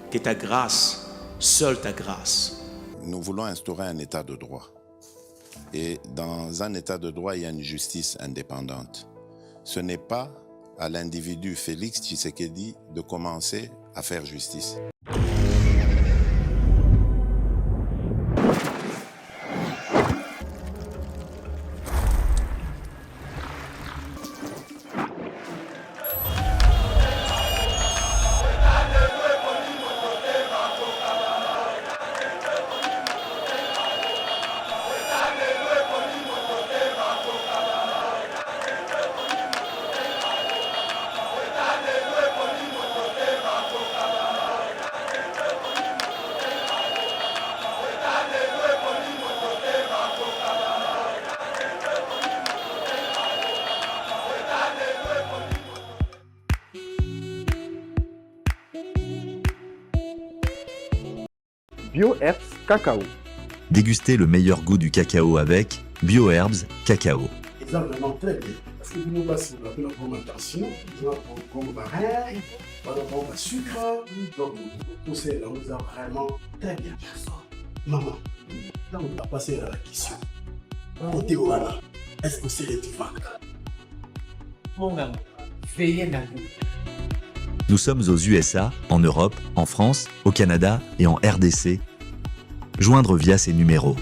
que ta grâce, seule ta grâce. Nous voulons instaurer un état de droit. Et dans un état de droit, il y a une justice indépendante. Ce n'est pas à l'individu Félix Tshisekedi de commencer à faire justice. BioHerbs Cacao. Dégustez le meilleur goût du cacao avec BioHerbs Cacao. C'est vraiment très bien. Parce que nous passons la bonne alimentation, nous avons comme baril, nous avons le sucre, donc tout ça nous a vraiment très bien. Maman, là on va passer à la question. Côté Ouana, est-ce que c'est le vaincre? Mon amour, veillez dans vous. Nous sommes aux USA, en Europe, en France, au Canada et en RDC. Joindre via ces numéros.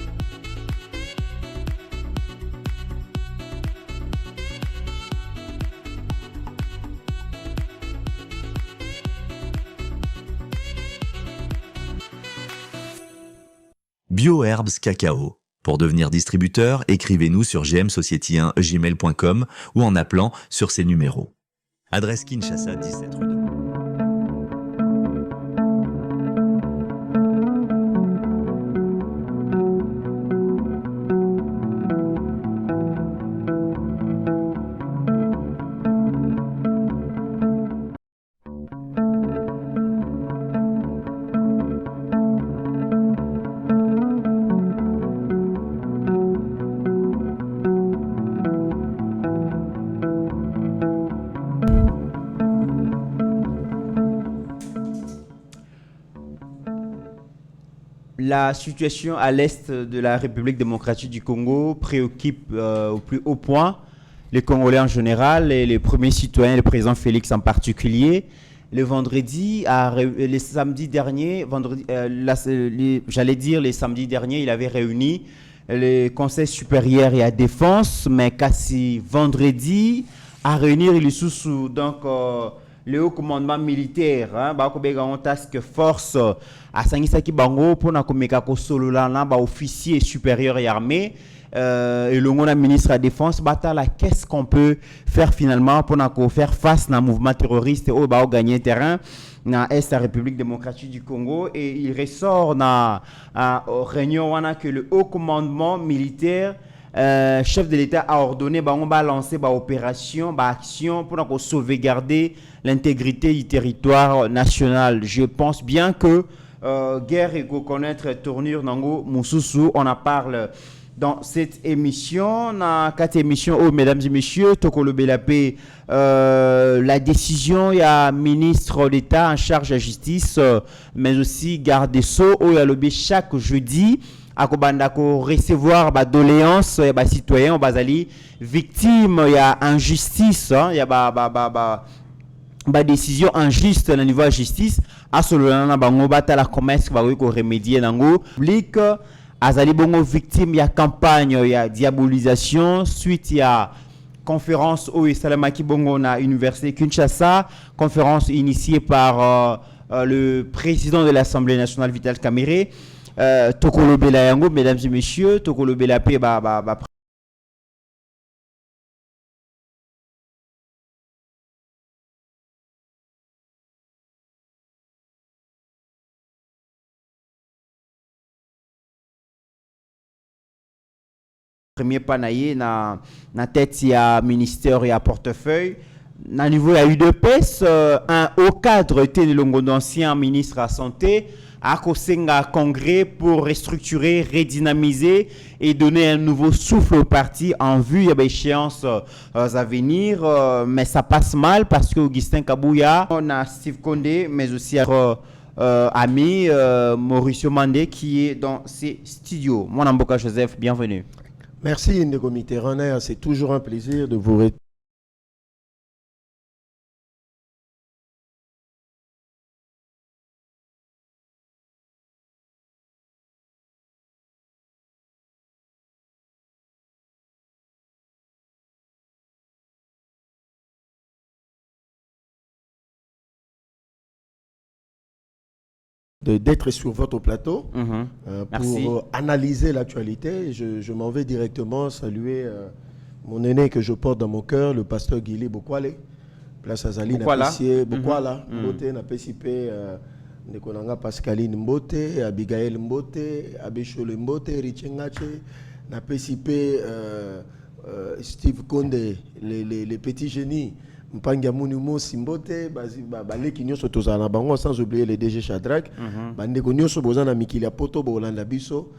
BioHerbs Cacao. Pour devenir distributeur, écrivez-nous sur gmsociety1gmail.com ou en appelant sur ces numéros. Adresse Kinshasa, 17 rue de... La situation à l'est de la République démocratique du Congo préoccupe au plus haut point les Congolais en général et les premiers citoyens, le président Félix en particulier. Les samedis derniers, les samedis derniers, il avait réuni le Conseil supérieur et la défense, mais quasi vendredi, à réunir les sous donc le haut commandement militaire, en task force à Sangisaki Bango pour nakomeka ko solola na ba officier supérieur et armé et le ministre de la défense batala qu'est-ce qu'on peut faire finalement pour faire face à un mouvement terroriste au gagner terrain na est la République démocratique du Congo. Et il ressort na réunion que le haut commandement militaire chef de l'État a ordonné on va lancer opération action pour sauvegarder l'intégrité du territoire national. Je pense bien que guerre et connaître tournure nango mususu, on en parle dans cette émission. Na 4 émissions, mesdames et messieurs, Tokolo Belapé, la décision, il y a ministre d'État en charge de la justice, mais aussi garde des Sceaux, il y a lobby chaque jeudi à recevoir doléances citoyens bazali victimes, il y a injustice, il y a décision injuste au niveau de la justice à cela bango bata la commerce va remédier nango public azali bongo victime, il y a campagne, il y a diabolisation suite il y a conférence au Salamaki bongo na université Kinshasa, conférence initiée par le président de l'Assemblée nationale Vital Kamerhe. Tokolo Bela yango, mesdames et messieurs, Tokolo Bela pe premier panaye na tête il y a ministère et à portefeuille. Na niveau il y a eu deux PES, un haut cadre était d'ancien ministre à la santé à Kosenga congrès pour restructurer, redynamiser et donner un nouveau souffle au parti en vue. Il y a des échéances à venir, mais ça passe mal parce que Augustin Kabouya, on a Steve Condé, mais aussi ami Mauricio Mandé qui est dans ses studios. Mon Amboka Joseph, bienvenue. Merci Ndeko Mitterrand, c'est toujours un plaisir de vous retrouver. D'être sur votre plateau pour analyser l'actualité. Je m'en vais directement saluer mon aîné que je porte dans mon cœur, le pasteur Guili Bokwale, place Azali Napessier, Bokwala, Mbote, Napessipe, Nekonanga Pascaline Mbote, Abigail Mbote, Abeshole Mbote, Richengache, Napessipe, Steve Konde, les petits génies. Mpanga Monumo Simbote, Baleki Nyoso Tozana Bango, sans oublier les DG Shadrach, Bandeko Nyoso Bozana Mikilia Poto, Bolanda Biso,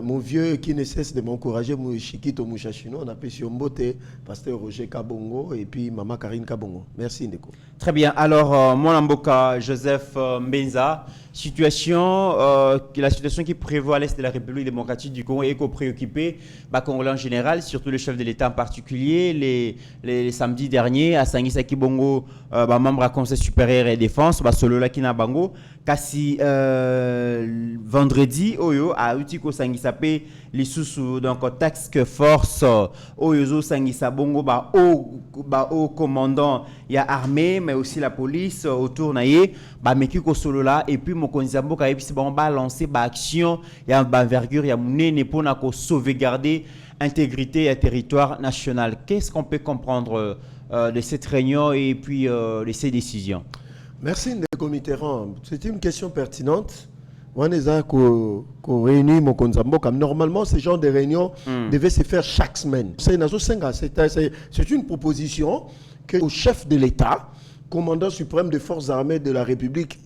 mon vieux qui ne cesse de m'encourager, Chiquito Mouchachino, on appelle Mbote, Pasteur Roger Kabongo et puis Maman Karine Kabongo. Merci Ndeko. Très bien, alors mon Amboka Joseph Mbenza, la situation qui prévaut à l'est de la République démocratique du Congo est préoccupée, Congolais en général, surtout le chef de l'État en particulier. Les samedis derniers, à Sangisa Kibongo, membre à Conseil supérieur et défense, Solola Kinabango, kasi vendredi, Oyo, à Utiko Sangisape, les sous donc task force, Oyozo Sangisa Bongo, au commandant, il y a armée, mais aussi la police autour naïe, Mekiko Solola, et puis Mokonzambo, qui a lancé action, il y a envergure, il y a mouné pour sauvegarder l'intégrité et le territoire national. Qu'est-ce qu'on peut comprendre de cette réunion et puis de ces décisions? Merci Ndeko Mitterrand. C'est une question pertinente. Normalement, ce genre de réunion devait se faire chaque semaine. C'est une proposition que au chef de l'État, commandant suprême des forces armées de la République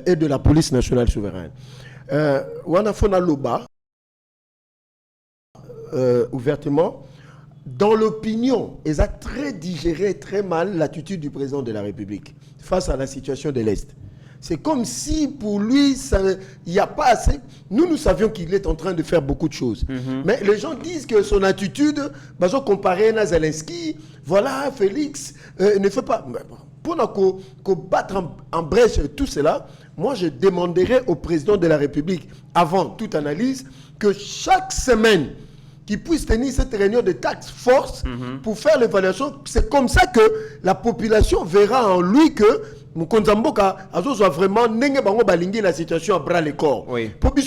et de la police nationale souveraine, Wanafona Loba, ouvertement, dans l'opinion, ils ont très digéré très mal l'attitude du président de la République face à la situation de l'Est. C'est comme si pour lui, il n'y a pas assez. Nous savions qu'il est en train de faire beaucoup de choses. Mais les gens disent que son attitude, comparé à Zelensky, voilà, Félix, ne fait pas. Pour battre en brèche tout cela, moi je demanderai au président de la République, avant toute analyse, que chaque semaine, qu'il puisse tenir cette réunion de task force pour faire l'évaluation. C'est comme ça que la population verra en lui que Mkonzamboka a vraiment la situation à bras le corps. Pour que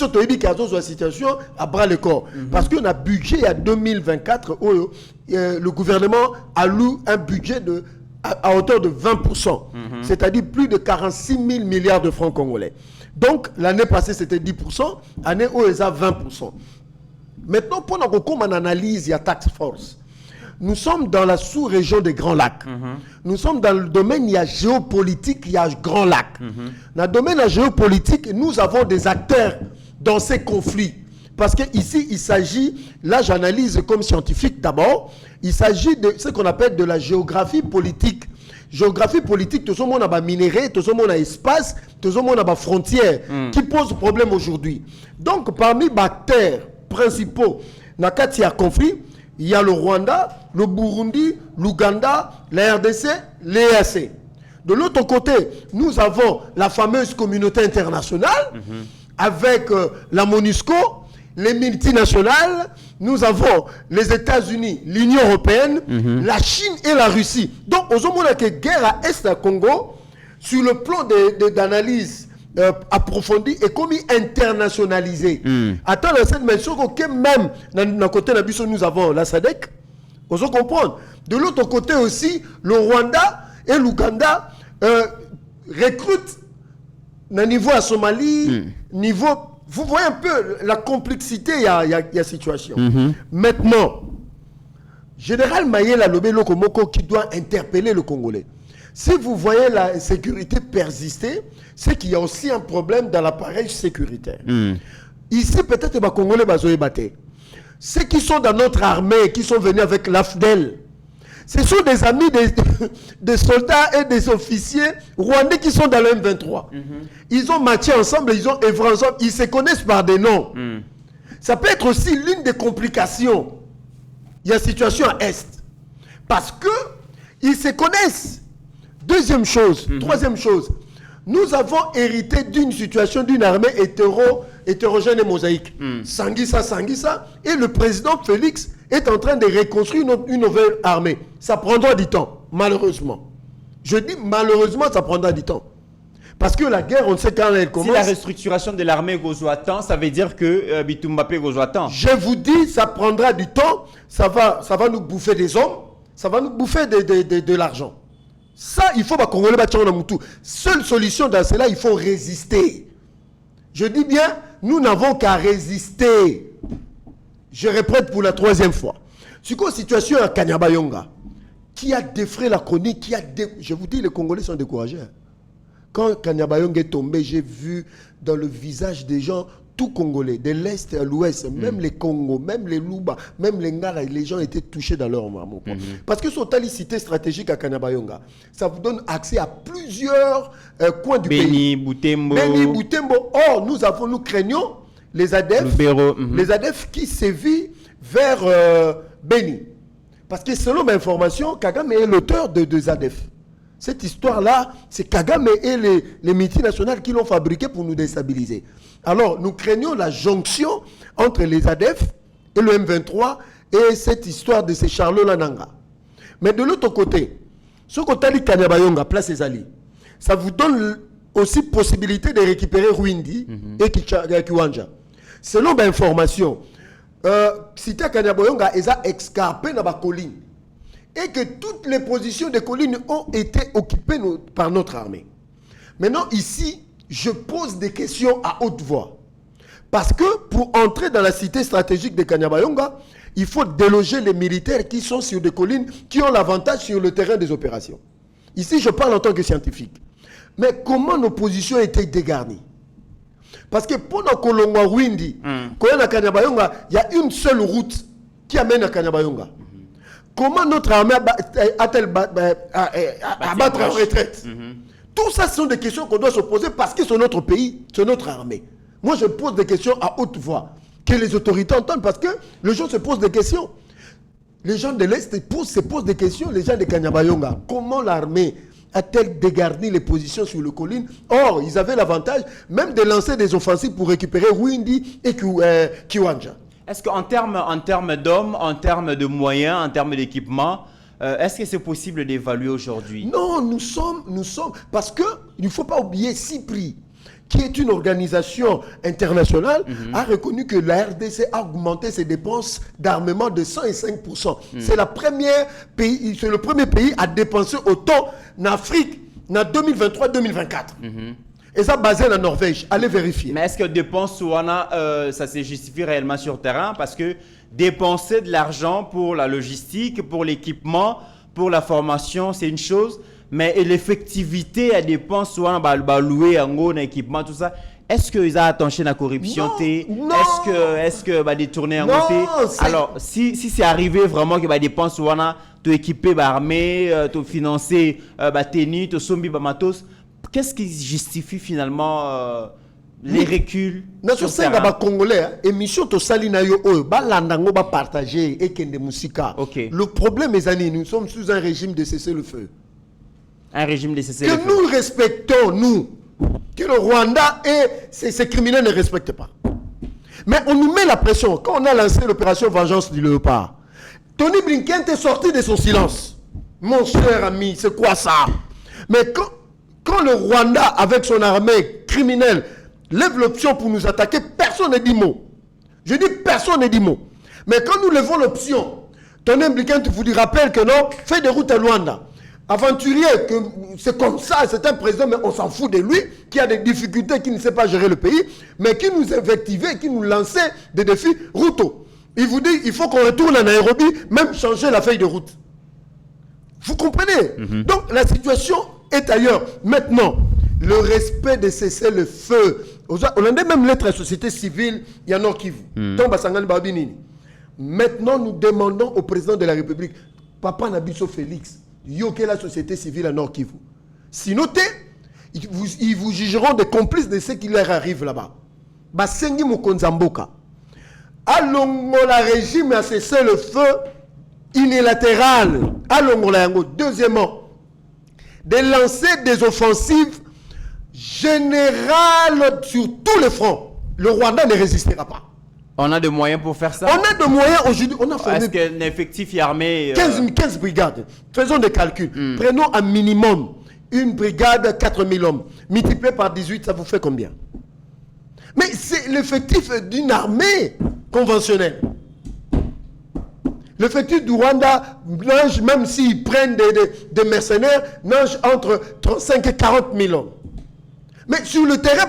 la situation à bras le corps. Parce qu'on a budget à 2024, le gouvernement alloue un budget à hauteur de 20%. C'est-à-dire plus de 46 000 milliards de francs congolais. Donc l'année passée c'était 10%, l'année où ils ont 20%. Maintenant, pour qu'on analyse, il y a task force. Nous sommes dans la sous-région des Grands Lacs. Nous sommes dans le domaine, il y a géopolitique, il y a Grands Lacs. Dans le domaine de la géopolitique, nous avons des acteurs dans ces conflits. Parce qu'ici, il s'agit, là j'analyse comme scientifique d'abord, il s'agit de ce qu'on appelle de la géographie politique. Géographie politique, tout le monde a minerai, tout le monde a espace, tout le monde a frontières qui posent problème aujourd'hui. Donc, parmi les acteurs principaux, il y a conflit, il y a le Rwanda, le Burundi, l'Ouganda, la RDC, l'EAC. De l'autre côté, nous avons la fameuse communauté internationale avec la MONUSCO, les multinationales, nous avons les États-Unis, l'Union européenne, la Chine et la Russie. Donc, aux hommes qui guerre à Est à Congo, sur le plan d'analyse approfondie et comme internationalisé. Attends, la scène mention que même dans le côté de nous avons la SADC, vous comprenez. De l'autre côté aussi, le Rwanda et l'Ouganda recrutent au niveau à Somalie, niveau. Vous voyez un peu la complexité, il y a situation. Maintenant, Général Mayela Lobelo Komoko qui doit interpeller le Congolais. Si vous voyez la sécurité persister, c'est qu'il y a aussi un problème dans l'appareil sécuritaire. Ici, peut-être les Congolais bazoé batté. Ceux qui sont dans notre armée, qui sont venus avec l'AFDEL, Ce sont des amis des soldats et des officiers rwandais qui sont dans le M23. Ils ont matché ensemble, ils ont œuvré ensemble, ils se connaissent par des noms. Ça peut être aussi l'une des complications. Il y a une situation à Est. Parce que ils se connaissent. Deuxième chose. Troisième chose. Nous avons hérité d'une situation d'une armée hétérogène et mosaïque. Sanguissa. Et le président Félix est en train de reconstruire une nouvelle armée. Ça prendra du temps, malheureusement. Je dis malheureusement, ça prendra du temps. Parce que la guerre, on sait quand elle commence. Si la restructuration de l'armée gozoatan, ça veut dire que Bitumbapé gozoatan. Je vous dis, ça prendra du temps. Ça va nous bouffer des hommes. Ça va nous bouffer de l'argent. Ça, il faut pas Congolais battre dans Moutou. Seule solution dans cela, il faut résister. Je dis bien, nous n'avons qu'à résister. Je répète pour la troisième fois. C'est quoi la situation à Kanyabayonga qui a défrayé la chronique, je vous dis, les Congolais sont découragés. Quand Kanyabayonga est tombé, j'ai vu dans le visage des gens, tout Congolais, de l'Est à l'Ouest, même les Congos, même les Luba, même les Ngala, les gens étaient touchés dans leur amour. Parce que son cité stratégique à Kanyabayonga, ça vous donne accès à plusieurs coins du pays. Beni, Butembo. Or, nous craignons les ADF, les ADF qui sévissent vers Beni. Parce que selon mes informations, Kagame est l'auteur de ADF. Cette histoire-là, c'est Kagame et les multinationales qui l'ont fabriquée pour nous déstabiliser. Alors, nous craignons la jonction entre les ADF et le M23 et cette histoire de ces Charlots Nanga. Mais de l'autre côté, ce côté de Kanyabayonga, place Ezali, ça vous donne aussi possibilité de récupérer Rwindi et Kiwanja. Selon mes informations, Cité Kanyabayonga, ils ont escarpé dans la colline. Et que toutes les positions des collines ont été occupées par notre armée. Maintenant, ici, je pose des questions à haute voix. Parce que pour entrer dans la cité stratégique de Kanyabayonga, il faut déloger les militaires qui sont sur des collines, qui ont l'avantage sur le terrain des opérations. Ici, je parle en tant que scientifique. Mais comment nos positions étaient dégarnies? Parce que pendant Kolongwa Windi, quand il y a Kanyabayonga, il y a une seule route qui amène à Kanyabayonga. Comment notre armée a-t-elle à battre en retraite? Tout ça, ce sont des questions qu'on doit se poser parce que c'est notre pays, c'est notre armée. Moi, je pose des questions à haute voix, que les autorités entendent parce que les gens se posent des questions. Les gens de l'Est se posent des questions, les gens de Kanyabayonga. Comment l'armée a-t-elle dégarni les positions sur le colline? Or, ils avaient l'avantage même de lancer des offensives pour récupérer Rwindi et Kiwanja. Est-ce qu'en termes d'hommes, en termes de moyens, en termes d'équipement, est-ce que c'est possible d'évaluer aujourd'hui? Non, nous sommes, parce qu'il ne faut pas oublier CIPRI, qui est une organisation internationale, a reconnu que la RDC a augmenté ses dépenses d'armement de 105%. C'est le premier pays à dépenser autant en Afrique en 2023-2024. Et ça basé en Norvège. Allez vérifier. Mais est-ce que dépenses ça se justifie réellement sur terrain? Parce que dépenser de l'argent pour la logistique, pour l'équipement, pour la formation, c'est une chose. Mais l'effectivité à dépenses, louer en gros, équipement, tout ça, est-ce qu'ils ont attention à la corruption? Non. Est-ce que détourner en côté? Alors, si c'est arrivé vraiment que dépenses, tu équiper l'armée, tu financer tenue, tu sombi matos, qu'est-ce qui justifie finalement les reculs sur le terrain? Congolais, émission to salina yo balandango ba partager et kende musika. Le problème est que nous sommes sous un régime de cessez-le-feu. Un régime de cessez-le-feu. Que nous respectons, nous. Que le Rwanda et ses criminels ne respectent pas. Mais on nous met la pression. Quand on a lancé l'opération Vengeance du Léopard, Tony Blinken est sorti de son silence. Mon cher ami, c'est quoi ça? Mais quand le Rwanda, avec son armée criminelle, lève l'option pour nous attaquer, personne ne dit mot. Je dis personne ne dit mot. Mais quand nous levons l'option, Tony Blinken vous rappelle que non, fait des routes à Luanda. Aventurier, que c'est comme ça, c'est un président, mais on s'en fout de lui, qui a des difficultés, qui ne sait pas gérer le pays, mais qui nous invectivait, qui nous lançait des défis. Ruto, il vous dit, il faut qu'on retourne à Nairobi, même changer la feuille de route. Vous comprenez? Donc la situation est ailleurs. Maintenant, le respect de cesser le feu. On a même lettre à la société civile, il y en a qui vous. Maintenant, nous demandons au président de la République, Papa Nabiso Félix, yoke la société civile à Nord Kivu. Sinon, ils vous jugeront des complices de ce qui leur arrive là-bas. Basengi Mokonzamboka. Allons la régime a cessé le feu unilatéral. Allons la yango. Deuxièmement, de lancer des offensives générales sur tous les fronts. Le Rwanda ne résistera pas. On a des moyens pour faire ça? On a des moyens aujourd'hui. On a formé est-ce qu'un effectif armé 15 brigades. Faisons des calculs. Prenons un minimum. Une brigade, 4000 hommes. Multiplié par 18, ça vous fait combien? Mais c'est l'effectif d'une armée conventionnelle. L'effectif du Rwanda nage, même s'ils prennent des mercenaires, nage entre 35 et 40 000 hommes. Mais sur le terrain,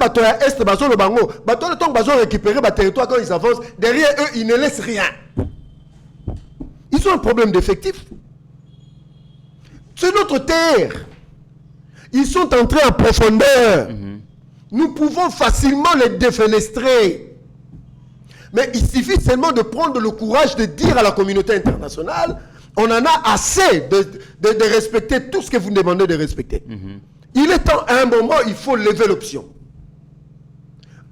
Est, Bazo, le Bango, le temps Bazo récupérer le territoire quand ils avancent, derrière eux, ils ne laissent rien. Ils ont un problème d'effectif. C'est notre terre. Ils sont entrés en profondeur. Nous pouvons facilement les défenestrer. Mais il suffit seulement de prendre le courage de dire à la communauté internationale, on en a assez de respecter tout ce que vous nous demandez de respecter. Il est temps, à un moment, il faut lever l'option.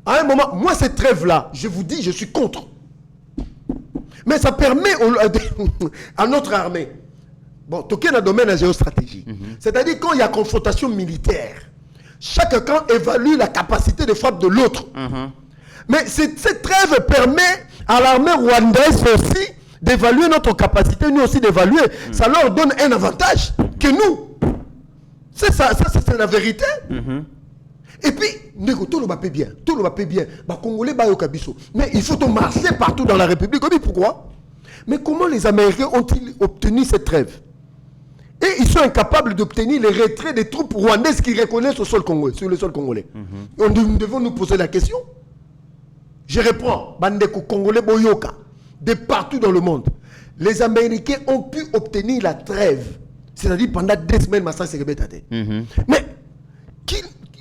À un moment, moi, cette trêve-là, je vous dis, je suis contre. Mais ça permet à notre armée, bon, toquer dans le domaine de la géostratégie. C'est-à-dire quand il y a confrontation militaire, chaque camp évalue la capacité de frappe de l'autre. Mais cette trêve permet à l'armée rwandaise aussi d'évaluer notre capacité, nous aussi d'évaluer. Ça leur donne un avantage que nous. C'est ça, c'est la vérité. Et puis, tout le monde bien. Tout le monde bien. Congolais, mais il faut marcher partout dans la République. Pourquoi? Mais comment les Américains ont-ils obtenu cette trêve? Et ils sont incapables d'obtenir les retraits des troupes rwandaises qui reconnaissent sur le sol congolais. Nous devons nous poser la question. Je reprends. Bandeko Congolais Boyoka. De partout dans le monde. Les Américains ont pu obtenir la trêve. C'est-à-dire pendant 2 semaines,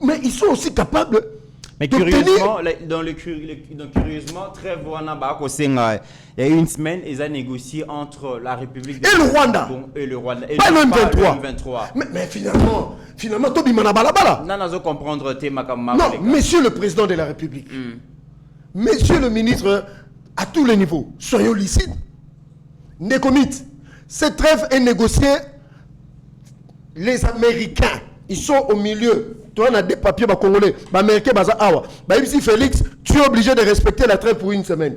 mais ils sont aussi capables. Mais curieusement, curieusement, trêve il y a une semaine, ils ont négocié entre la République et le Rwanda. Et le Rwanda. Et pas le M23. Mais finalement, Tobi Manabalabala. Non, comprendre non, monsieur le président de la République, monsieur le ministre, à tous les niveaux, soyons lucides. Nécomite, cette trêve est négociée. Les Américains, ils sont au milieu. Toi, on a des papiers congolais. Les Américains, ici, Félix, tu es obligé de respecter la trêve pour 1 semaine.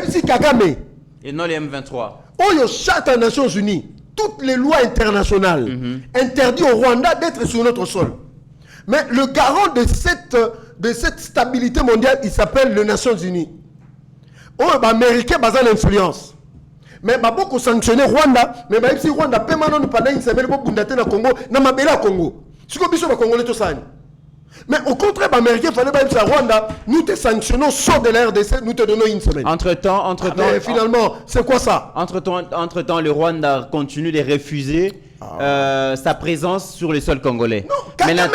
Ici, Kagame. Et non les M23. Oyo charte des Nations Unies, toutes les lois internationales interdisent au Rwanda d'être sur notre sol. Mais le garant de cette stabilité mondiale, il s'appelle les Nations Unies. Les Américains ont l'influence. Mais beaucoup sanctionner Rwanda, mais si Rwanda peut maintenant pendant 1 semaine pour bundater na Congo, na mabela Congo. Si ko biso ba Congolais to sani. Mais au contraire, les Américains fallait pas dire Rwanda, nous te sanctionnons sort de la RDC, nous te donnons 1 semaine. Entre-temps, finalement, c'est quoi ça? Entre-temps, le Rwanda continue de refuser sa présence sur le sol congolais. Non, Kagame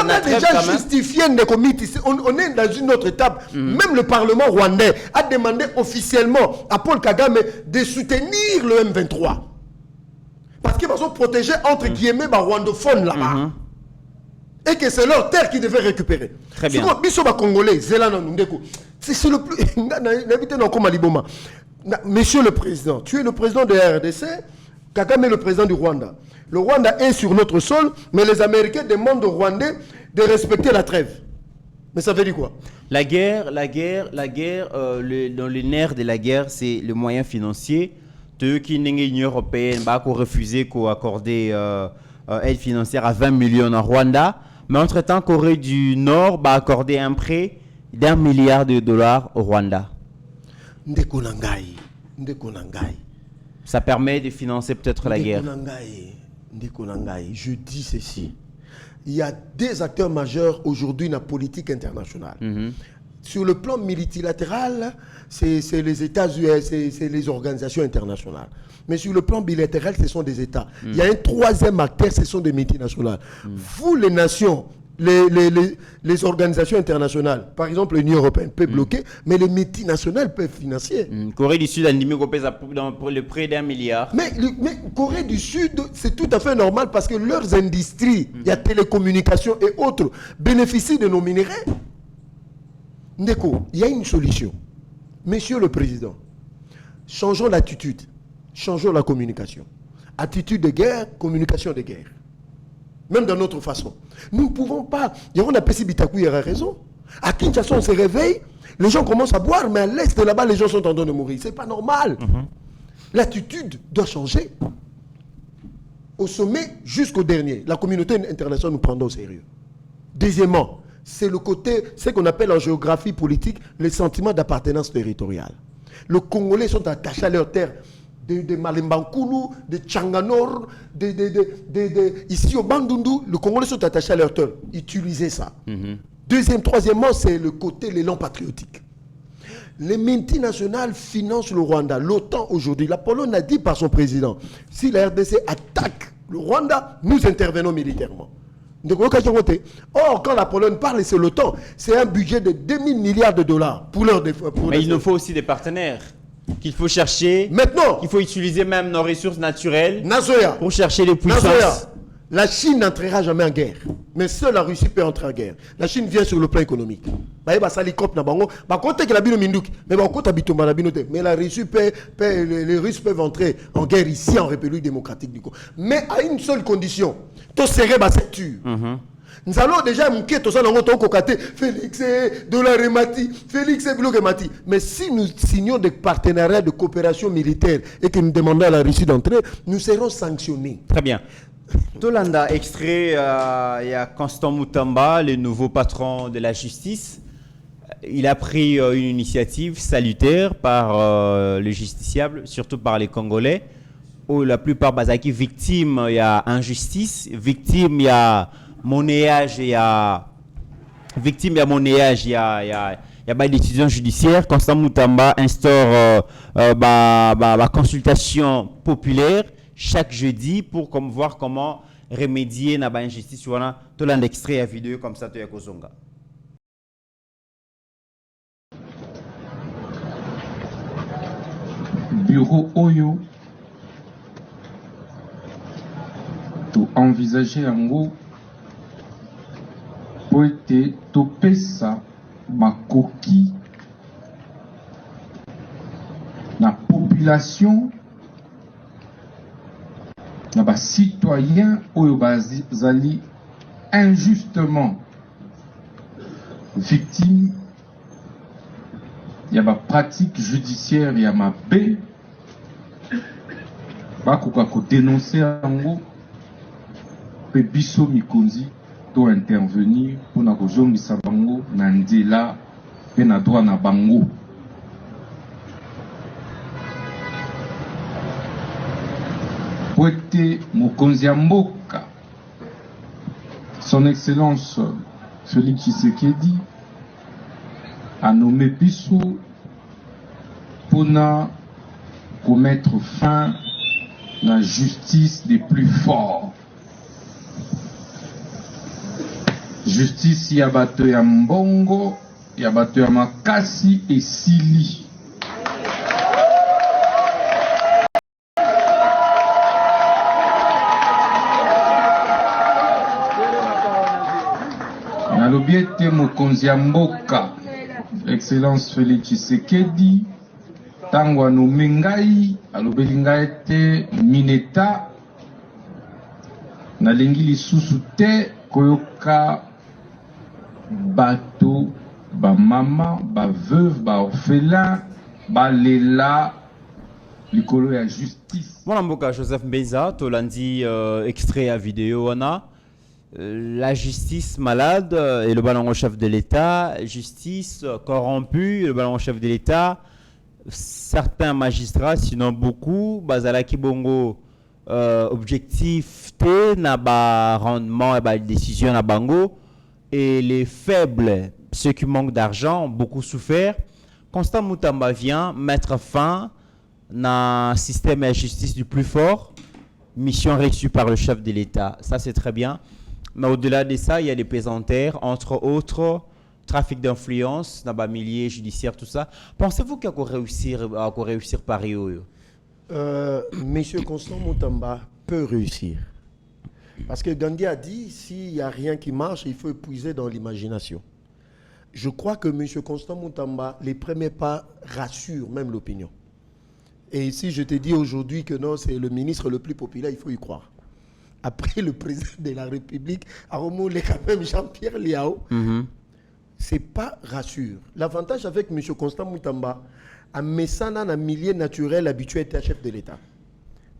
a déjà justifié le comité. On est dans une autre étape. Même le Parlement rwandais a demandé officiellement à Paul Kagame de soutenir le M23. Parce qu'ils vont protéger entre guillemets les rwandophones là-bas. Et que c'est leur terre qu'ils devaient récupérer. Très bien. Congolais, c'est le plus. Monsieur le Président, tu es le président de la RDC, Kagame est le président du Rwanda. Le Rwanda est sur notre sol, mais les Américains demandent aux Rwandais de respecter la trêve. Mais ça veut dire quoi? La guerre, dans le nerf de la guerre, c'est le moyen financier. De qui l'Union européenne va refuser d'accorder aide financière à 20 millions en Rwanda. Mais entre-temps, Corée du Nord va accorder un prêt d'$1 milliard au Rwanda. Ndeko Nangai. Ça permet de financer peut-être la guerre. Ndeko Nangai, je dis ceci. Il y a des acteurs majeurs aujourd'hui dans la politique internationale. Sur le plan multilatéral, c'est les États-Unis, c'est les organisations internationales. Mais sur le plan bilatéral, ce sont des États. Il y a un 3e acteur, ce sont des multinationales. Vous, les nations les organisations internationales, par exemple l'Union européenne, peut bloquer, mais les multinationales peuvent financer. Corée du Sud a mis pour le près d'1 milliard. Mais Corée du Sud, c'est tout à fait normal parce que leurs industries, il y a télécommunications et autres, bénéficient de nos minerais. Ndeko, il y a une solution. Monsieur le Président, changeons l'attitude, changeons la communication. Attitude de guerre, communication de guerre. Même dans notre façon. Nous ne pouvons pas. On a Pessi Bitakou, il a raison. À Kinshasa, on se réveille, les gens commencent à boire, mais à l'est, là-bas, les gens sont en train de mourir. C'est pas normal. L'attitude doit changer. Au sommet jusqu'au dernier. La communauté internationale nous prendra au sérieux. Deuxièmement, c'est le côté, ce qu'on appelle en géographie politique, le sentiment d'appartenance territoriale. Les Congolais sont attachés à leur terre. De Malembankoulou, de Tchanganor, ici au Bandundu, les Congolais sont attachés à leur terre. Utilisez ça. Troisièmement, c'est le côté l'élan patriotique. Les multinationales financent le Rwanda. L'OTAN aujourd'hui, la Pologne a dit par son président, si la RDC attaque le Rwanda, nous intervenons militairement. Or, quand la Pologne parle, et c'est l'OTAN, c'est un budget de 2000 milliards de dollars pour leur défense. Mais il nous faut aussi des partenaires qu'il faut chercher. Maintenant, il faut utiliser même nos ressources naturelles Nazoya, pour chercher les puissances. Nazoya, la Chine n'entrera jamais en guerre. Mais seule la Russie peut entrer en guerre. La Chine vient sur le plan économique. Mais la Russie peut, les Russes peuvent entrer en guerre ici en République démocratique du Congo. Mais à une seule condition. Tout serait ma secture. Nous allons déjà mouquer tout ça dans notre côté. Félix de la Remati, Félix et Remati. Mais si nous signons des partenariats de coopération militaire et que nous demandons à la Russie d'entrer, nous serons sanctionnés. Très bien. Tolanda, extrait, il y a Constant Moutamba, le nouveau patron de la justice. Il a pris une initiative salutaire par les justiciables, surtout par les Congolais, où la plupart bazaki victimes, il y a injustice, victimes, il y a monnayage, il y a victime, il y a monnayage, il y a des décisions judiciaires. Constant Moutamba instaure la consultation populaire chaque jeudi pour voir comment remédier à l'injustice. Voilà, tout un extrait à vidéo comme ça, tu as Kozonga. Bureau Oyo, tu envisager en gros pour être topé ça, ma coquille, la population. Les citoyens qui injustement victimes, il y a des pratiques judiciaires, il y a ma paix, il dénoncer en gros, et biso mikonzi doit intervenir pour na kozongi sabango na nzela pe na droit na bango. Poete Mokonzi Mboka, son Excellence Félix Tshisekedi a nommé Bissou pour mettre fin à la justice des plus forts. Justice Yabato ya Mbongo, Yabato ya Makasi et Sili. Nalobiete Mokonzi Mboka, Excellence Félix Tshisekedi, Tangwa no Mengai, Alobelingaete Mineta, Nalingi lisusu te koyoka bato, ba mama, ba veuve, ba orphelin, ba lela, likolo ya justice. Mon Mboka Joseph Mbeza, Tolandi extrait à vidéo, on a. La justice malade et le ballon chef de l'État, justice corrompue et le ballon chef de l'État, certains magistrats, sinon beaucoup, bazalaki bongo objectif T, n'a pas rendement et pas décision na bango, et les faibles, ceux qui manquent d'argent, ont beaucoup souffert. Constant Moutamba vient mettre fin à un système de justice du plus fort, mission reçue par le chef de l'État. Ça c'est très bien. Mais au-delà de ça, il y a des pesanteurs, entre autres, trafic d'influence, dans le milieu judiciaire, tout ça. Pensez-vous qu'il y a réussir Paris? Monsieur Constant Moutamba peut réussir. Parce que Gandhi a dit, s'il n'y a rien qui marche, il faut épuiser dans l'imagination. Je crois que M. Constant Moutamba, les premiers pas rassurent même l'opinion. Et si je te dis aujourd'hui que non, c'est le ministre le plus populaire, il faut y croire. Après le président de la République, à remonter quand même Jean-Pierre Liao, c'est pas rassure. L'avantage avec M. Constant Moutamba, à Messana, un milieu naturel habitué à être chef de l'État.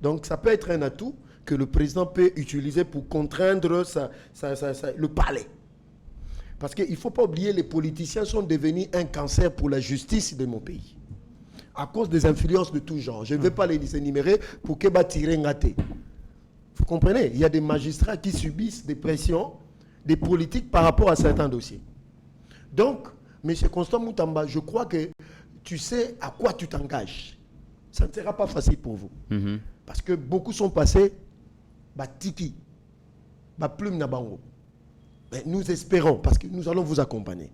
Donc ça peut être un atout que le président peut utiliser pour contraindre le palais. Parce qu'il ne faut pas oublier, les politiciens sont devenus un cancer pour la justice de mon pays. À cause des influences de tout genre. Je ne vais pas les énumérer pour que tirer ngate. Vous comprenez? Il y a des magistrats qui subissent des pressions des politiques par rapport à certains dossiers. Donc, M. Constant Moutamba, je crois que tu sais à quoi tu t'engages. Ça ne sera pas facile pour vous. Parce que beaucoup sont passés, tiki, plume na bango. Mais nous espérons, parce que nous allons vous accompagner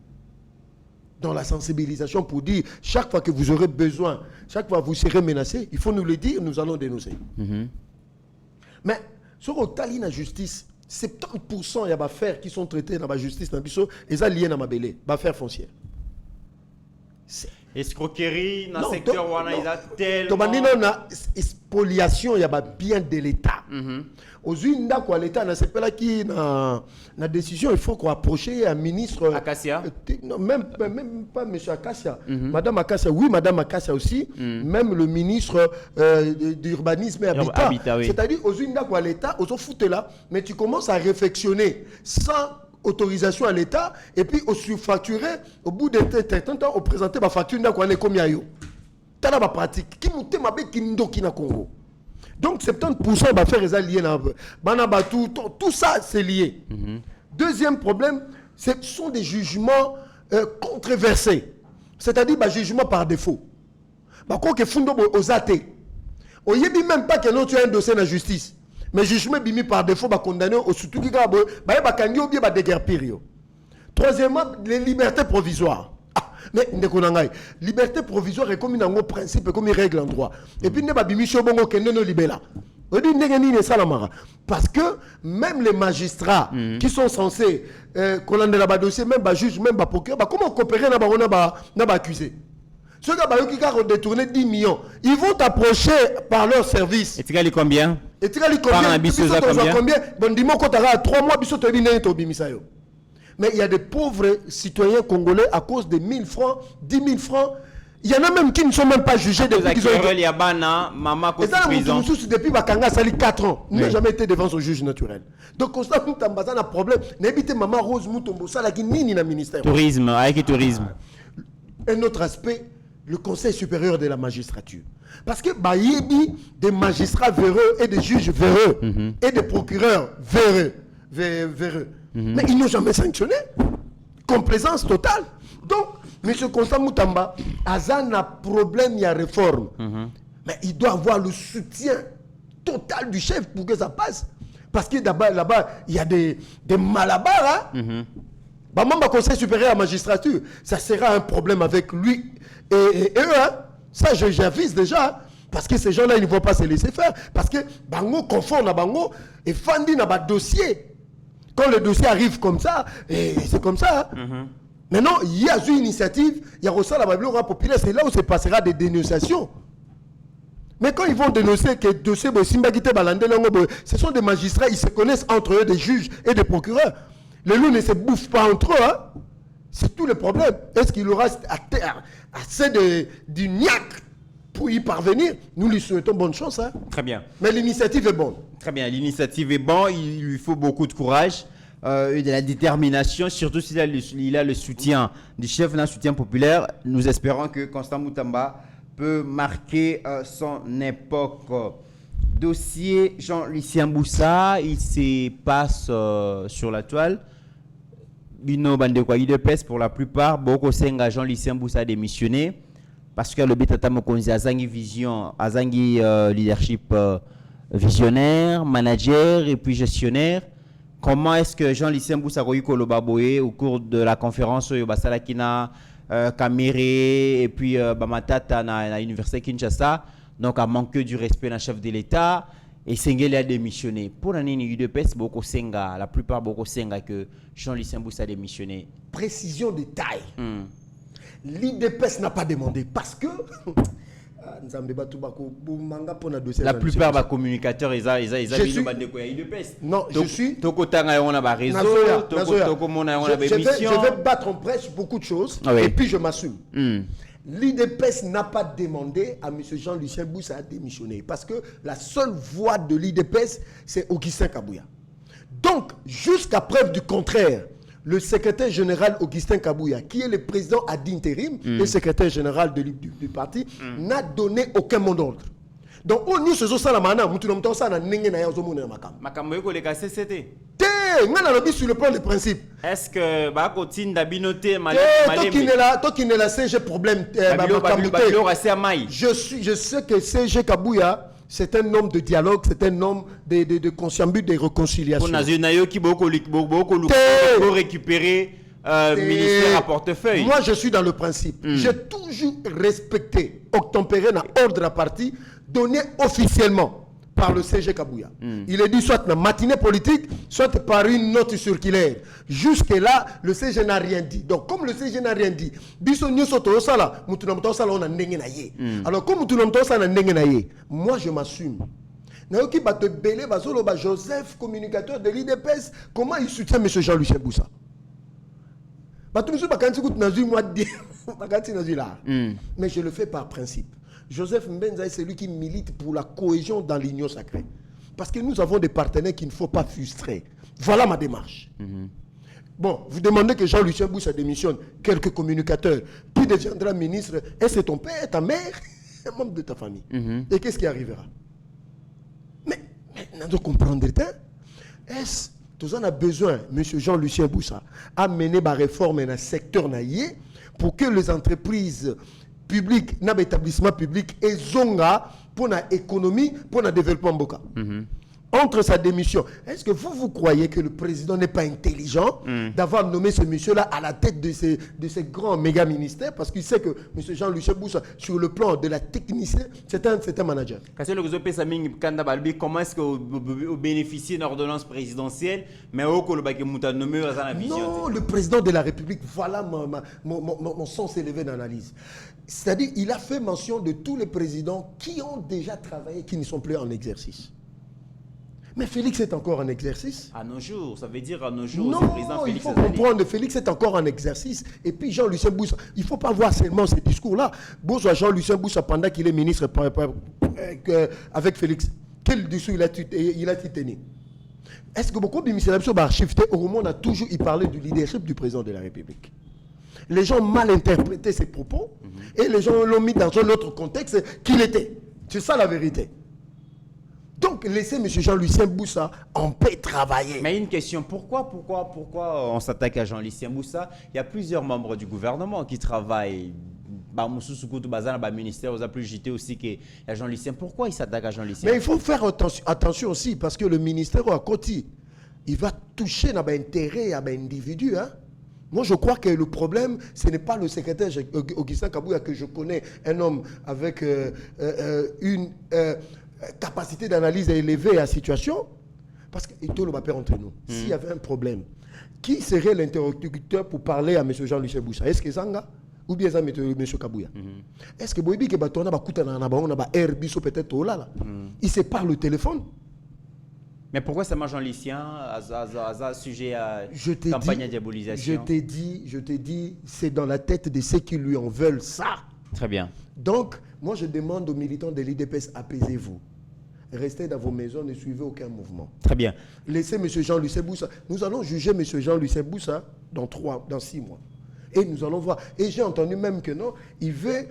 dans la sensibilisation pour dire, chaque fois que vous aurez besoin, chaque fois que vous serez menacé, il faut nous le dire, nous allons dénoncer. Mais sur la justice, 70% il y a des affaires qui sont traitées dans la justice, et ça lié dans ma belle, des affaires foncières. Escroquerie dans le secteur où il y a tellement... Donc, spoliation, il y a bien de l'État. Aux unes quoi l'État, c'est pas là qui na décision, il faut qu'on approche un ministre. Akassia. Non, même pas M. Akassia. Madame Akassia, oui, Madame Akassia aussi. Même le ministre d'urbanisme et habitat. Oui. C'est-à-dire, aux unes quoi l'État, aux autres là, mais tu commences à réflexionner sans autorisation à l'État et puis au surfacturer, au bout d'un temps, au présenter ma facture quoi on est comme yayo. T'as la pratique. Qui monte ma bé qui na Congo. Donc 70% va faire lié tout ça c'est lié. Deuxième problème, ce sont des jugements controversés. C'est-à-dire jugement par défaut. Quoi que fundo aux athées. On y dit même pas que non tu as un dossier dans la justice. Mais jugement bimi par défaut condamné au surtout qui va kangi ou bien déguerpir. Troisièmement, les libertés provisoires. Mais liberté provisoire est comme un principe, comme une règle en droit. Et puis, ne pas bimicho bongo keneno libella. Parce que même les magistrats qui sont censés collander la dossier, même juge, même procureur, comment coopérer dans accusé? Ceux qui ont détourné 10 millions, ils vont t'approcher par leur service. Et tu gagnes combien? Et tu gagnes combien? Bon, dis-moi quand tu as 3 mois, tu as dit mais il y a des pauvres citoyens congolais à cause de 1000 francs, 10 000 francs. Il y en a même qui ne sont même pas jugés depuis qu'ils ont été... Et ça, depuis Bakanga, ça fait 4 ans. Il n'a jamais été devant son juge naturel. Donc, constat Moutamba, un problème. N'habitez Maman Rose Moutombo, ça l'a ni dans le ministère. Tourisme, avec tourisme. Un autre aspect, le Conseil supérieur de la magistrature. Parce que Bayebi, des magistrats véreux et des juges véreux et des procureurs véreux. Mais ils n'ont jamais sanctionné. Complaisance totale. Donc, M. Constant Moutamba, Azan a problème, il y a réforme. Mais il doit avoir le soutien total du chef pour que ça passe. Parce que là-bas, il y a des malabars. Même le Conseil supérieur à la magistrature, ça sera un problème avec lui et eux. Ça, j'avise déjà. Parce que ces gens-là, ils ne vont pas se laisser faire. Parce que Bango confond na Bango et Fandi na dossier. Quand le dossier arrive comme ça, et c'est comme ça. Maintenant, il y a une initiative, il y a aussi la Bible populaire, c'est là où se passera des dénonciations. Mais quand ils vont dénoncer que le dossier, ce sont des magistrats, ils se connaissent entre eux, des juges et des procureurs. Les loups ne se bouffent pas entre eux. C'est tout le problème. Est-ce qu'il aura assez du niaque pour y parvenir? Nous lui souhaitons bonne chance. Très bien. Mais l'initiative est bonne. Très bien, l'initiative est bonne, il lui faut beaucoup de courage et de la détermination, surtout s'il a le soutien du chef d'un soutien populaire. Nous espérons que Constant Moutamba peut marquer son époque. Dossier Jean-Lucien Boussa, il se passe sur la toile. Bino Bandekwa de peste pour la plupart, beaucoup senga Jean-Lucien Boussa a démissionné parce que le Betata Mokonzi Azangi vision, Azangi leadership visionnaire, manager et puis gestionnaire. comment est-ce que Jean-Lucien Boussa a eu Kolobaboye au cours de la conférence Basalakina, Kamere et puis Bamatata na l'université Kinshasa, donc a manqué du respect d'un chef de l'État et Sengele a démissionné. Pour l'année UDPS, beaucoup Senga, la plupart beaucoup Senga que Jean-Lucien Boussa a démissionné. Précision de taille. L'IDPS n'a pas demandé parce que la plupart des communicateurs, ils ont non, je suis. Je vais battre en presse beaucoup de choses et puis je m'assume. L'IDPS n'a pas demandé à M. Jean-Lucien Boussa à démissionner parce que la seule voix de l'IDPS, c'est Augustin Kabouya. Donc, jusqu'à preuve du contraire, le secrétaire général Augustin Kabouya, qui est le président ad intérim et secrétaire général du parti, n'a donné aucun mot d'ordre. Donc, nous faisons ça, nous faisons ça, nous sur le plan des principes. Est-ce que toi qui n'est là, CG problème. Je sais que CG Kabouya, c'est un homme de dialogue, c'est un homme de conciliabule, de réconciliation. Pour récupérer ministère à portefeuille. Moi, je suis dans le principe. J'ai toujours respecté, obtempéré dans l'ordre à parti, donné officiellement par le CG Kabouya. Il est dit soit dans la matinée politique, soit par une note circulaire. Jusque-là, le CG n'a rien dit. Donc, comme le CG n'a rien dit, alors, comme moi, je m'assume. Joseph, communicateur de l'IDPS, comment il soutient M. Jean-Lucien Boussa? Mais je le fais par principe. Joseph Mbenza est celui qui milite pour la cohésion dans l'union sacrée. Parce que nous avons des partenaires qu'il ne faut pas frustrer. Voilà ma démarche. Bon, vous demandez que Jean-Lucien Boussa démissionne, quelques communicateurs, qui deviendra ministre. Est-ce que ton père, ta mère, un membre de ta famille? Et qu'est-ce qui arrivera? Mais nous comprendre. Est-ce que nous avons besoin, M. Jean-Lucien Boussa, à mener ma réforme dans le secteur naïe pour que les entreprises publiques, les établissements publics et zonga pour l'économie, pour le développement boka. Entre sa démission, est-ce que vous croyez que le président n'est pas intelligent d'avoir nommé ce monsieur-là à la tête de ces grands méga ministères parce qu'il sait que M. Jean-Lucien Boussa, sur le plan de la technicien, c'est un manager. Comment est-ce que vous bénéficiez d'une ordonnance présidentielle, mais non, le président de la République, voilà mon sens élevé d'analyse. C'est-à-dire, il a fait mention de tous les présidents qui ont déjà travaillé, qui ne sont plus en exercice. Mais Félix est encore en exercice. À nos jours, ça veut dire à nos jours. Non, il faut comprendre, Félix est encore en exercice. Et puis Jean-Lucien Boussa, il ne faut pas voir seulement ces discours-là. Boussa, Jean-Lucien Boussa, pendant qu'il est ministre avec Félix, quel discours il a tenu? Est-ce que beaucoup de ministres shifté au moment où on a toujours parlé du leadership du président de la République? Les gens ont mal interprété ses propos et les gens l'ont mis dans un autre contexte qu'il était. C'est ça la vérité. Donc, laissez M. Jean-Lucien Boussa en paix travailler. Mais une question, pourquoi on s'attaque à Jean-Lucien Boussa? Il y a plusieurs membres du gouvernement qui travaillent. Ministère, vous avez plus JT aussi que Jean-Lucien. Pourquoi il s'attaque à Jean-Lucien? Mais il faut faire attention aussi, parce que le ministère à côté, il va toucher l'intérêt à l'individu. Moi, je crois que le problème, ce n'est pas le secrétaire Augustin Kabouya que je connais, un homme avec une capacité d'analyse élevée à la situation, parce qu'il tout le papier entre nous. S'il y avait un problème, qui serait l'interlocuteur pour parler à M. Jean-Lucien Boussa? Est-ce que Zanga ou bien M. Kabouya? Est-ce que Boibi Kebatona peut-être là? Il se parle au téléphone. Mais pourquoi ça marche Jean-Lucien à sujet à campagne à diabolisation? Je t'ai dit, c'est dans la tête de ceux qui lui en veulent ça. Très bien. Donc, moi je demande aux militants de l'IDPS, apaisez-vous. Restez dans vos maisons, ne suivez aucun mouvement. Très bien. Laissez M. Jean-Lucien Boussa. Nous allons juger M. Jean-Lucien Boussa dans 6 mois. Et nous allons voir. Et j'ai entendu même que non, il veut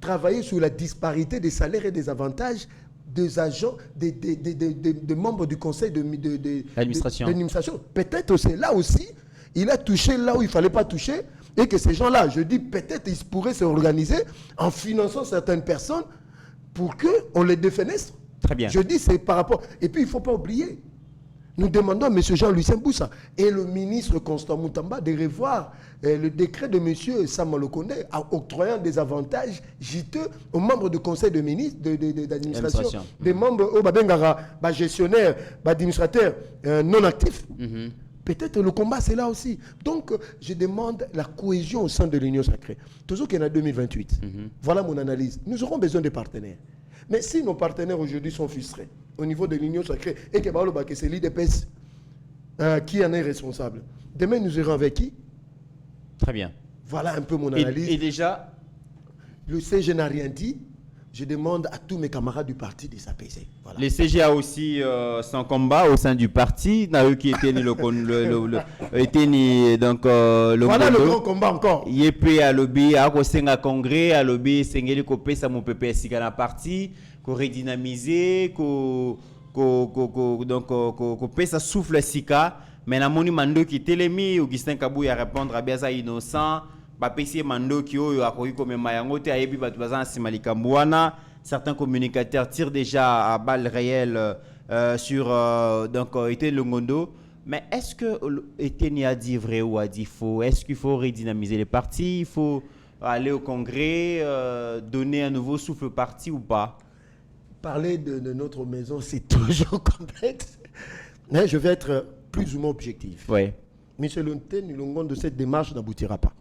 travailler sur la disparité des salaires et des avantages des agents, des membres du conseil d'administration. Peut-être c'est là aussi, il a touché là où il ne fallait pas toucher, et que ces gens-là, je dis peut-être, ils pourraient s'organiser en finançant certaines personnes pour qu'on les défenestre. Très bien. Je dis c'est par rapport. Et puis il ne faut pas oublier, Nous demandons à M. Jean-Lucien Boussa et le ministre Constant Moutamba de revoir le décret de M. Samuel Konde octroyant des avantages juteux aux membres du conseil de ministres d'administration, des membres aux gestionnaires, administrateurs non actifs. Peut-être le combat, c'est là aussi. Donc, je demande la cohésion au sein de l'Union sacrée. Toujours qu'il y en a 2028. Voilà mon analyse. Nous aurons besoin de partenaires. Mais si nos partenaires aujourd'hui sont frustrés au niveau de l'Union sacrée et que c'est l'IDPS qui en est responsable, demain nous irons avec qui? Très bien. Voilà un peu mon analyse. Et déjà, le CG n'a rien dit. Je demande à tous mes camarades du parti de s'apaiser. Voilà. Le CG a aussi son combat au sein du parti. Eux qui étaient ni voilà le grand combat encore. Il est prêt à lobby, à un congrès, à lobby, Sengeli Kopé, ça mon PPS dans la partie, qu'on redynamiser, qu'on ça souffle sika. Mais la moni mando qui télémi, Augustin Kabou a répondre à bien ça innocent. Certains communicateurs tirent déjà à balles réelles sur Etienne Longondo. Mais est-ce que Etienne a dit vrai ou a dit faux? Est-ce qu'il faut redynamiser les partis? Il faut aller au congrès, donner un nouveau souffle au parti ou pas? Parler de notre maison, c'est toujours complexe. Mais je vais être plus ou moins objectif. Oui. Michel Etienne Longondo, cette démarche n'aboutira pas.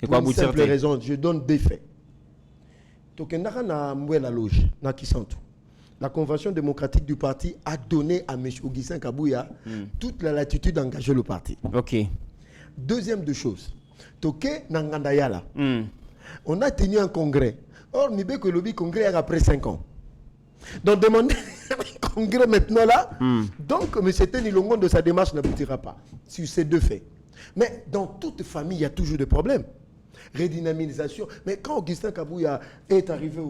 Et quoi, pour une simple raison, je donne des faits. La Convention démocratique du parti a donné à M. Augustin Kabouya toute la latitude d'engager le parti. Ok. Deuxième de choses, on a tenu un congrès. Or, nous savons que le congrès est après 5 ans. Donc, demander un congrès maintenant là, donc M. Teni Longondo de sa démarche n'aboutira pas sur ces deux faits. Mais dans toute famille, il y a toujours des problèmes. Redynamisation. Mais quand Augustin Kabouya est arrivé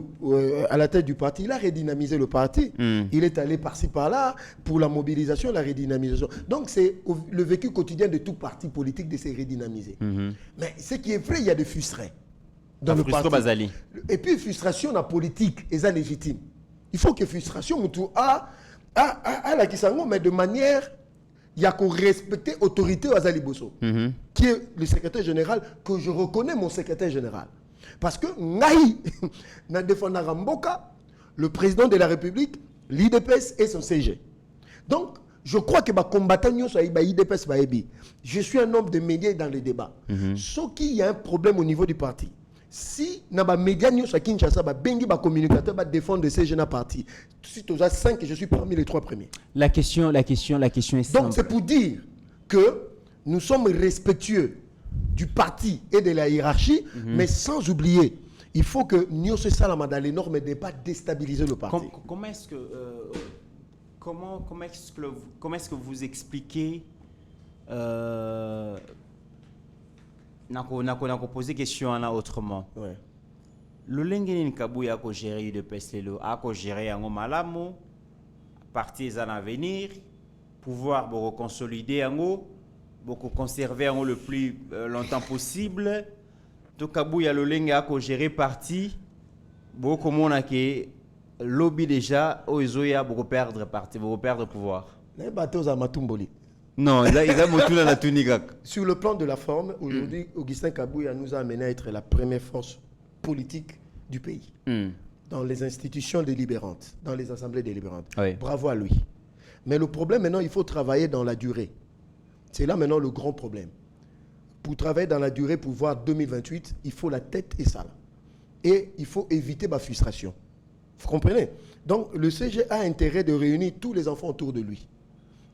à la tête du parti, il a redynamisé le parti. Il est allé par-ci par-là pour la mobilisation, la redynamisation. Donc c'est le vécu quotidien de tout parti politique de se redynamiser. Mais ce qui est vrai, il y a des frustrés dans le parti. Bazali. Et puis frustration dans la politique, est légitime. Il faut que frustration à la Kisango, mais de manière... Il y a qu'on respecter l'autorité aux Azali Bosso, qui est le secrétaire général, que je reconnais mon secrétaire général. Parce que Ngaï, le président de la République, l'IDPS et son CG. Donc, je crois que combattant l'IDPS, je suis un homme de médias dans les débats. Sauf qu'il y a un problème au niveau du parti. Si les médias à Kinshasa, les communicateurs défendent le CG dans parti, si tu as 5, je suis parmi les 3 premiers. La question est simple. Donc c'est pour dire que nous sommes respectueux du parti et de la hiérarchie, mais sans oublier, il faut que nous se salama dans les normes de ne pas déstabiliser le parti. Comment est-ce que vous expliquez on a posé question autrement. Ouais. Le Lengeni Kabouya a géré de Peslelo, a géré un malamu, partis à venir, pouvoir consolider un mot, conserver un le plus longtemps possible. Donc Kabouya le Lenga a géré parti, beaucoup on a que lobby déjà, Oizoya beaucoup perdre parti, beaucoup perdre pouvoir. Les bateaux à Matumboli. Non, il a monté la Tunigak. Sur le plan de la forme, aujourd'hui, Augustin Kabouya nous a amené à être la première force politique du pays. Dans les institutions délibérantes, dans les assemblées délibérantes. Oui. Bravo à lui. Mais le problème maintenant, il faut travailler dans la durée. C'est là maintenant le grand problème. Pour travailler dans la durée, pour voir 2028, il faut la tête et ça. Et il faut éviter ma frustration. Vous comprenez? Donc le CG a intérêt de réunir tous les enfants autour de lui.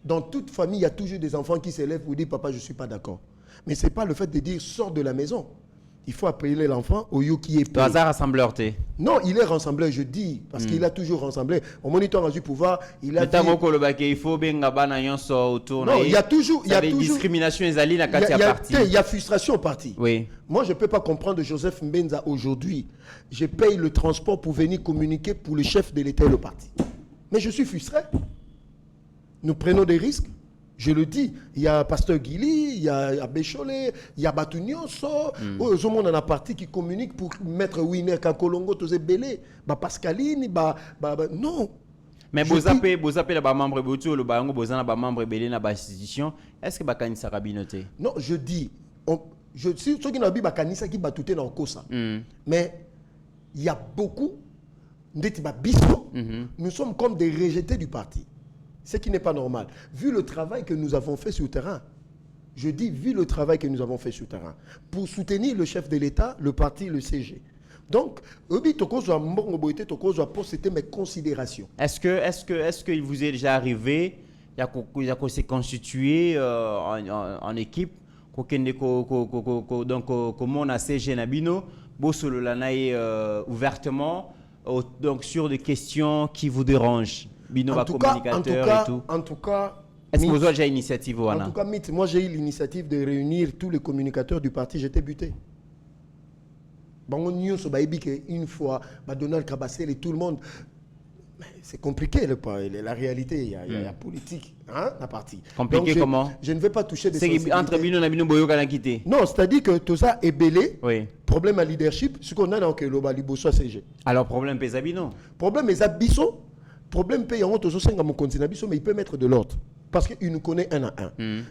Dans toute famille, il y a toujours des enfants qui s'élèvent pour dire « Papa, je ne suis pas d'accord ». Mais ce n'est pas le fait de dire « Sors de la maison ». Il faut appeler l'enfant au lieu qui est payé. Hasard rassembleur, non, il est rassembleur, je dis, parce qu'il a toujours rassemblé. Au moniteur du pouvoir, il a dit... il faut autour. Non, il y a toujours... Il y a toujours discrimination il y a frustration au parti. Oui. Moi, je ne peux pas comprendre Joseph Mbenza aujourd'hui. Je paye le transport pour venir communiquer pour le chef de l'État et le parti. Mais je suis frustré. Nous prenons des risques. Je le dis, il y a Pasteur Guili, il y a Bécholet, il y a Batounioso. Au monde, on a parti qui communique pour mettre Winner Kakolongo, Tose Belé, Pascaline, non. Mais Je vous dis- appelez les membres de le bango, vous avez membres de l'institution. Est-ce que Bakani sera binoté? Non, je dis, je suis ceux qui n'ont pas kanisa qui batouté dans le Kosa. Mais il y a beaucoup nous sommes comme des rejetés du parti. Ce qui n'est pas normal. Vu le travail que nous avons fait sur le terrain, je dis, vu le travail que nous avons fait sur le terrain, pour soutenir le chef de l'État, le parti, le CG. Donc, c'était mes considérations. Est-ce qu'il vous est déjà arrivé, il y a s'est constitué en équipe, donc comment on a CG Nabino, ouvertement, donc sur des questions qui vous dérangent, Bino va communicateur et tout. En tout cas, est-ce que vous avez déjà une initiative? En tout cas, moi j'ai eu l'initiative de réunir tous les communicateurs du parti, j'étais buté. Une fois, Donald Kabassel et tout le monde. C'est compliqué la réalité, il y a politique, hein, la partie. Compliqué. Donc, comment? Je ne vais pas toucher des sensibilités. Entre Bino et Bino Boyo a quitté. Non, c'est-à-dire que tout ça est belé. Oui. Problème à leadership, ce qu'on a dans le Liboso CG. Alors, problème pèse Bino. Problème est Abisso. Problème paye en mon continent, mais il peut mettre de l'ordre. Parce qu'il nous connaît un à un.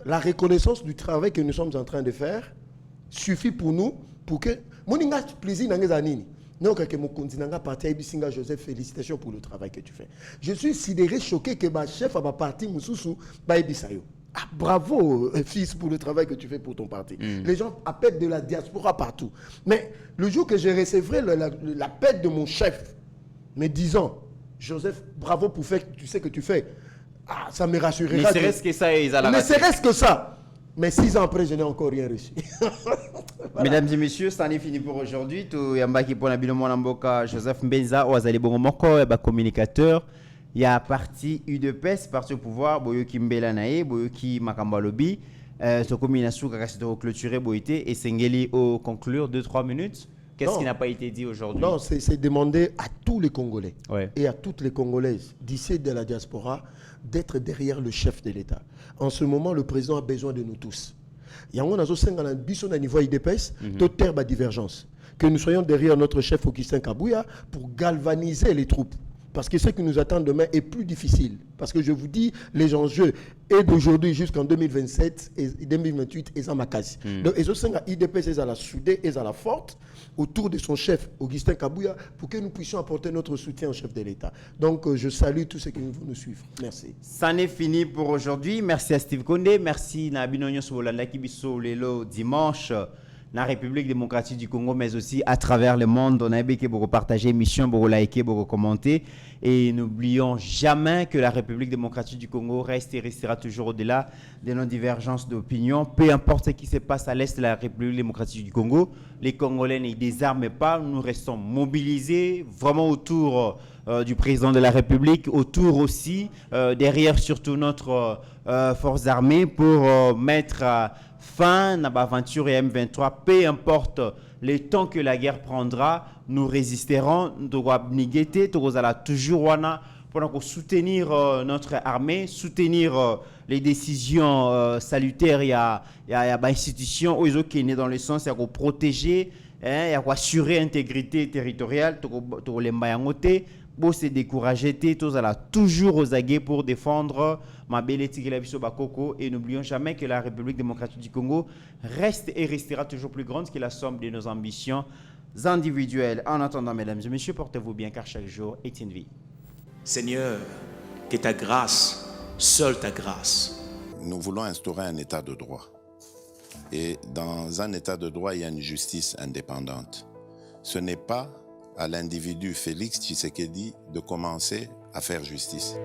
La reconnaissance du travail que nous sommes en train de faire suffit pour nous, pour que... Mon plaisir dans les années. Non, que mon continent parti à Ibisinga Joseph, félicitations pour le travail que tu fais. Je suis sidéré, choqué que ma chef a parti Moussoussou, Ibisayo. Ah, bravo, fils, pour le travail que tu fais pour ton parti. Les gens appellent de la diaspora partout. Mais le jour que je recevrai l'appel de mon chef, me disant, Joseph, bravo pour faire, tu sais que tu fais. Ah, ça me rassurera. Ne serait-ce que ça, ils ne serait-ce que ça. Mais 6 ans après, je n'ai encore rien reçu. Voilà. Mesdames et messieurs, ça en est fini pour aujourd'hui. Tout Yambaki pour Nabino Mwanamboka, Joseph Mbenza, Oazali Bongomoko, communicateur. Il y a parti UDPS, parti au pouvoir, Boyoki Mbela Nae, Boyoki Makambalobi. Ce combination qui a clôturé Boyité et Sengeli au conclure 2-3 minutes. Qu'est-ce qui n'a pas été dit aujourd'hui? Non, c'est demander à tous les Congolais et à toutes les Congolaises d'ici de la diaspora d'être derrière le chef de l'État. En ce moment, le président a besoin de nous tous. Il y a un niveau IDPS, toute terre de divergence. Que nous soyons derrière notre chef Augustin Kabouya pour galvaniser les troupes. Parce que ce qui nous attend demain est plus difficile. Parce que je vous dis, les enjeux et d'aujourd'hui jusqu'en 2027 et 2028, ils sont makasi. Donc, ils sont IDPS, ils sont à la soudée, ils sont à la forte, autour de son chef, Augustin Kabouya, pour que nous puissions apporter notre soutien au chef de l'État. Donc, je salue tous ceux qui vont nous suivre. Merci. Ça n'est fini pour aujourd'hui. Merci à Steve Kondé. Merci à Binonyo Sobolanda Kibiso Lelo dimanche. La République démocratique du Congo, mais aussi à travers le monde. On a aimé que vous partagez l'émission, vous likez, vous commentez. Et n'oublions jamais que la République démocratique du Congo reste et restera toujours au-delà de nos divergences d'opinion. Peu importe ce qui se passe à l'est de la République démocratique du Congo, les Congolais ne désarment pas. Nous restons mobilisés vraiment autour du président de la République, autour aussi, derrière surtout notre force armée pour mettre fin à l'aventure M23, peu importe le temps que la guerre prendra, nous résisterons, nous allons toujours pour soutenir notre armée, soutenir les décisions salutaires, il y a des institutions qui sont dans le sens de protéger, assurer l'intégrité territoriale, pour se décourager, tous allons toujours aux aguets pour défendre ma belle Bakoko. Et n'oublions jamais que la République démocratique du Congo reste et restera toujours plus grande que la somme de nos ambitions individuelles. En attendant, mesdames et messieurs, portez-vous bien car chaque jour est une vie. Seigneur, que ta grâce, seule ta grâce. Nous voulons instaurer un état de droit. Et dans un état de droit, il y a une justice indépendante. Ce n'est pas à l'individu Félix Tshisekedi de commencer à faire justice.